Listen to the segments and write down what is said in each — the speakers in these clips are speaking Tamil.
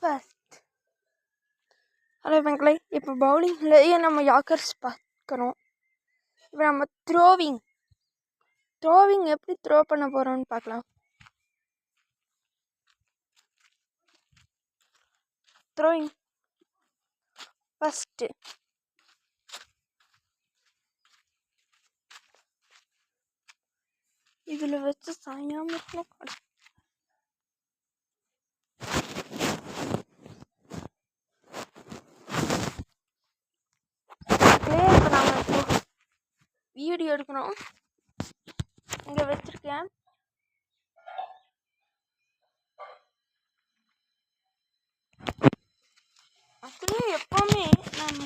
ஃபர்ஸ்ட் ஹலோ மக்களே, இப்போ பவுலிங்லேயே நம்ம யாக்கர்ஸ் பார்க்குறோம். இப்போ நம்ம த்ரோவிங் எப்படி த்ரோ பண்ண போகிறோம்னு பார்க்கலாம். த்ரோயிங் ஃபஸ்ட்டு இதில் வச்சு சாயாமல் இருக்கணும். இப்போ நாங்கள் இப்போ வீடியோ எடுக்கிறோம். இங்கே வச்சுருக்கேன். அதுலேயே எப்போவுமே நம்ம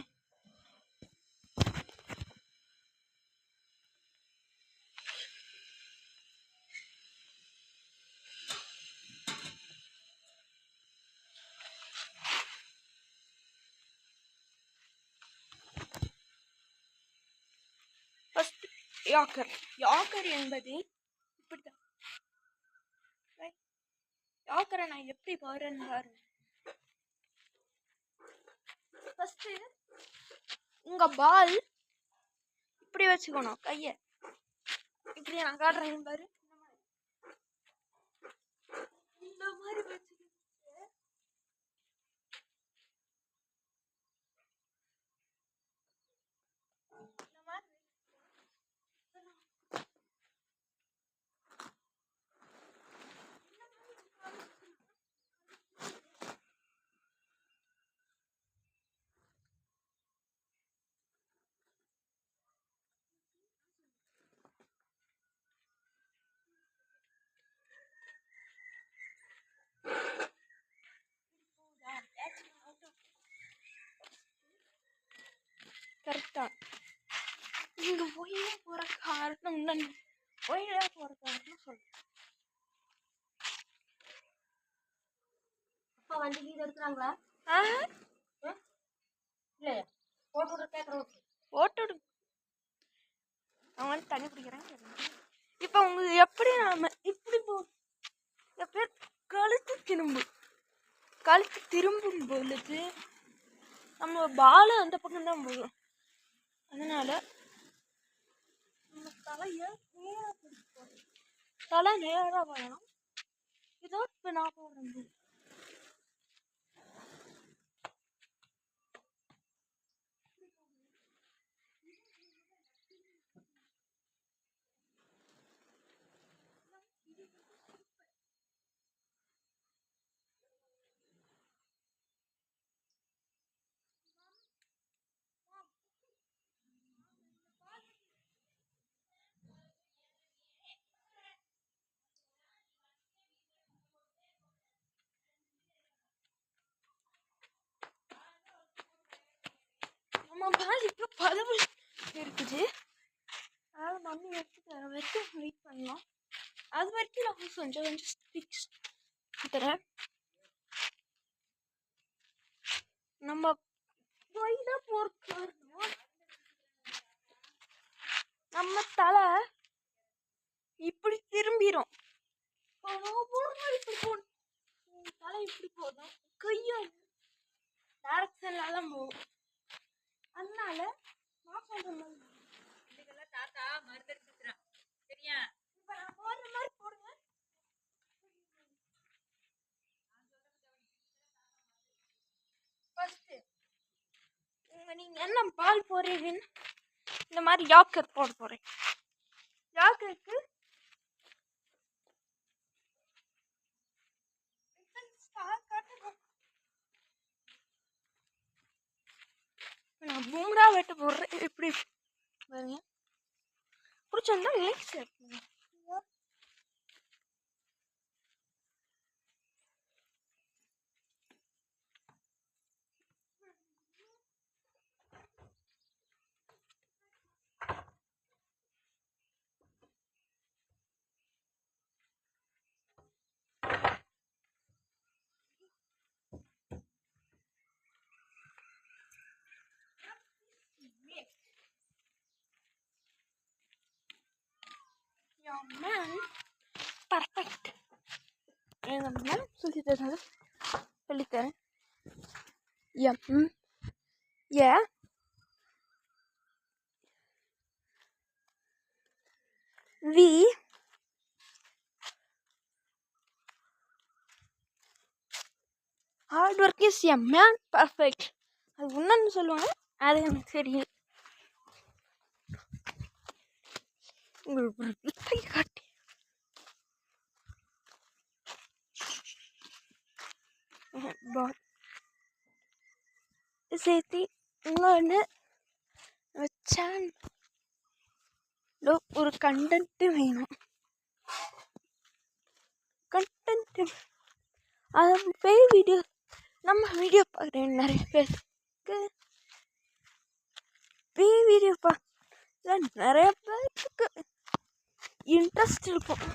ஃபஸ்ட் யாக்கர் என்பது இப்படிதான். யாக்கரை நான் எப்படி போகிறேன்னு பாருங்க. ஃபஸ்ட்டு உங்கள் பால் இப்படி வச்சுக்கணும். கையை இப்படி நான் காட்டுறேன் பாரு. இந்த மாதிரி வச்சுக்கிட்டு கரெக்டா இங்க ஒயில போற காரணம் ஒயில போற காரணம் சொல்றேன். அப்பா வண்டி கீழே எடுக்கிறாங்களா? இல்லையா? போட்டு கேட்குறோம். போட்டு நான் வந்து தண்ணி பிடிக்கிறேன். இப்போ உங்களுக்கு எப்படி நாம இப்படி எப்படி கழுத்து திரும்பும் பொழுது நம்ம பால் அந்த பக்கம் தான் போகும். அதனால நம்ம தலை நேராக வரணும். இதோ இப்போ நான் போடுறேன். நம்ம பால் இப்போ 10 இருக்குது. அதாவது மம்மி எடுத்து தர வரைக்கும் வெயிட் பண்ணலாம். அது வரைக்கும் நான் கொஞ்சம் ஸ்டிக்ஸ் தரேன். நம்ம போற நம்ம தலை இப்படி திரும்பிடும். இப்படி போடும். தலை இப்படி போதும். கையும் டைரக்ஷன்ல தான் போகும். அதனால நான் சொல்ற மாதிரி இதுக்கெல்லாம் தாத்தா மருந்தடிச்சுக்கிறான். சரியா? இப்போ நான் போடுற மாதிரி போடுங்க. ஃபர்ஸ்ட் நீங்க என்ன பால் போடுறீங்கன்னு இந்த மாதிரி யாக்கர் போட போறேன். யாக்கருக்கு நான் பூம்ரா வெட்ட போடுறேன். இப்படி பாருங்க. பிடிச்சிருந்தா லைக் ஷேர் பண்ணுங்க. Your man perfect. எங்கள் மேம் சொல்லித்தரேன். Hard work is a man perfect. அது ஒன்றுன்னு சொல்லுவாங்க, அது எனக்கு தெரியும். உங்களுக்கு ஒரு வித்தை காட்டி சேர்த்து இன்னொன்று வச்சான் ஒரு கண்டென்ட்டு வேணும். கண்டென்ட்டு அது பேய் வீடியோ, நம்ம வீடியோ பார்க்குறேன் நிறைய பேருக்கு பேய் வீடியோ நிறைய பேருக்கு இன்ட்ரெஸ்ட் இருக்கும்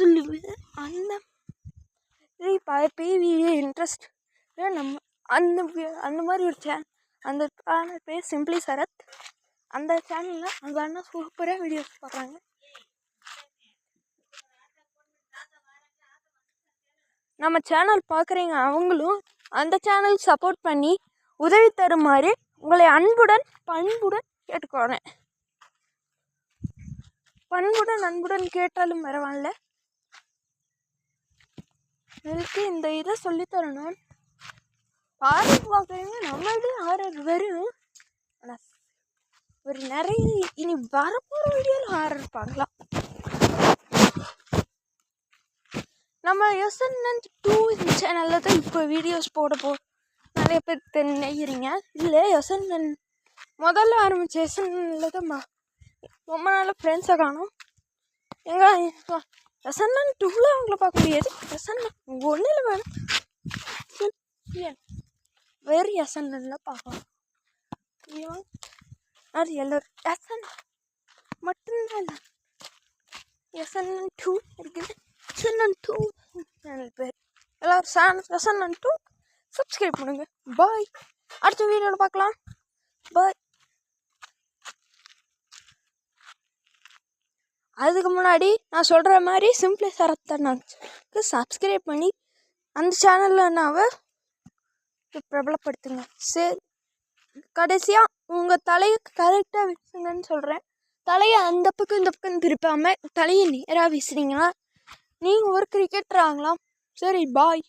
சொல்லுவேன். அந்த பேய் வீடியோ இன்ட்ரெஸ்ட் நம்ம அந்த மாதிரி ஒரு சேனல், அந்த சேனல் பேர் சிம்பிளி சரத். அந்த சேனலில் அந்த அண்ணா சூப்பராக வீடியோஸ் பார்க்குறாங்க. நம்ம சேனல் பார்க்குறீங்க, அவங்களும் அந்த சேனலுக்கு சப்போர்ட் பண்ணி உதவி தருமாறு உங்களை பண்புடன் கேட்டுக்கோறேன். அன்புடன் கேட்டாலும் பரவாயில்ல. எனக்கு இந்த இதை சொல்லித்தரணும். ஹாரர் பார்க்குறீங்க, நம்மளது ஹாரர் வரும். ஆனால் ஒரு நிறைய இனி வரப்போகிற வீடியோவில் ஹாரர் பார்க்கலாம். நம்ம SNN2 இந்த சேனலில் தான் இப்போ வீடியோஸ் போட நிறைய பேர் நெய்கிறீங்க. இல்லை SNN முதல்ல ஆரம்பித்த SNNல தான் ரொம்ப நாள் ஃப்ரெண்ட்ஸை காணும். எங்கள் SNN2ல அவங்கள பார்க்க முடியாது. SNN 1 வேணும், வேறு SNNல பார்க்கலாம். அது எல்லோரும் SN மட்டும்தான் இல்லை, SNN2 இருக்குது. SNN2 சேனல் பேர் எல்லோரும் SNN2 சப்ஸ்கிரைப் பண்ணுங்க. பாய், அடுத்த வீடியோவில் பார்க்கலாம். பாய். அதுக்கு முன்னாடி நான் சொல்கிற மாதிரி சிம்பிளி சரத் அண்ணாக்கு சப்ஸ்கிரைப் பண்ணி அந்த சேனலில் அண்ணாவை பிரபலப்படுத்துங்க. சரி, கடைசியாக உங்கள் தலையை கரெக்டாக வீசுங்கன்னு சொல்கிறேன். தலையை அந்த பக்கம் இந்த பக்கம் திருப்பாமல் தலையை நேராக வீசுனீங்கன்னா நீங்கள் ஒரு கிரிக்கெட்டர் ஆகலாம். சரி, பாய்.